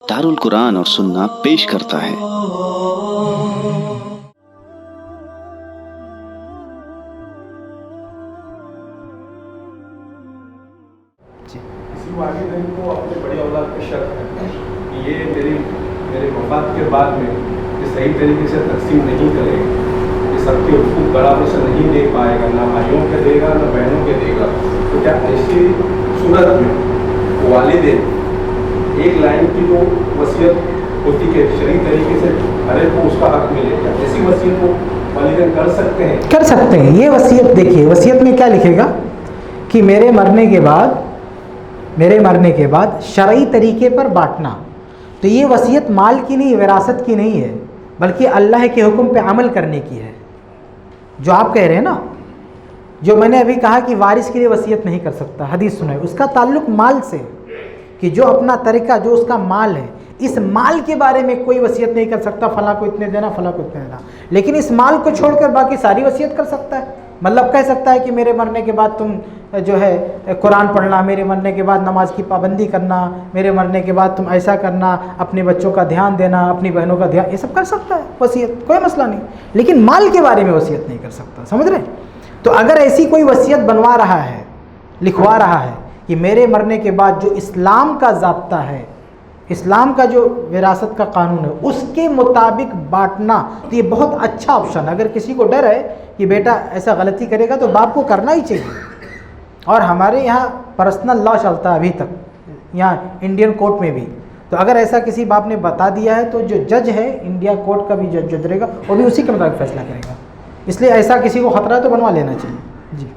दारुल कुरान और सुन्ना पेश करता है। किसी वालिदैन को अपने बड़ी औलाद पे शक है कि ये मेरे वफात के बाद में ये सही तरीके से तकसीम नहीं करेगा, ये सबके हुकूक बराबर से नहीं दे पाएगा, ना भाइयों के देगा ना बहनों के देगा। तो क्या ऐसी सूरत में वालिदैन एक लाइन की जो वसीयत होती है शरीय तरीके से हर एक को उसका हक मिलेगा, ऐसी वसीयत को वालिदैन कर सकते हैं? कर सकते हैं। ये वसीयत देखिए, वसीयत में क्या लिखेगा कि मेरे मरने के बाद शरई तरीके पर बांटना। तो ये वसीयत माल की नहीं, विरासत की नहीं है, बल्कि अल्लाह के हुक्म पे अमल करने की है। जो आप कह रहे हैं ना, जो मैंने अभी कहा कि वारिस के लिए वसीयत नहीं कर सकता, हदीस सुनाई, उसका ताल्लुक माल से, कि जो अपना तरीका, जो उसका माल है, इस माल के बारे में कोई वसीयत नहीं कर सकता, फला को इतने देना, फला को इतने देना। लेकिन इस माल को छोड़कर बाकी सारी वसीयत कर सकता है। मतलब कह सकता है कि मेरे मरने के बाद तुम जो है कुरान पढ़ना, मेरे मरने के बाद नमाज की पाबंदी करना, मेरे मरने के बाद तुम ऐसा करना, अपने बच्चों का ध्यान देना, अपनी बहनों का ध्यान, ये सब कर सकता है वसीयत, कोई मसला नहीं। लेकिन माल के बारे में वसीयत नहीं कर सकता, समझ रहे? तो अगर ऐसी कोई वसीयत बनवा रहा है, लिखवा रहा है कि मेरे मरने के बाद जो इस्लाम का ज़ाब्ता है, इस्लाम का जो विरासत का कानून है, उसके मुताबिक बांटना, तो ये बहुत अच्छा ऑप्शन है। अगर किसी को डर है कि बेटा ऐसा गलती करेगा तो बाप को करना ही चाहिए। और हमारे यहाँ पर्सनल लॉ चलता है अभी तक, यहाँ इंडियन कोर्ट में भी। तो अगर ऐसा किसी बाप ने बता दिया है तो जो जज है, इंडिया कोर्ट का भी जज रहेगा, वो भी उसी के मुताबिक फैसला करेगा। इसलिए ऐसा किसी को खतरा है तो बनवा लेना चाहिए जी।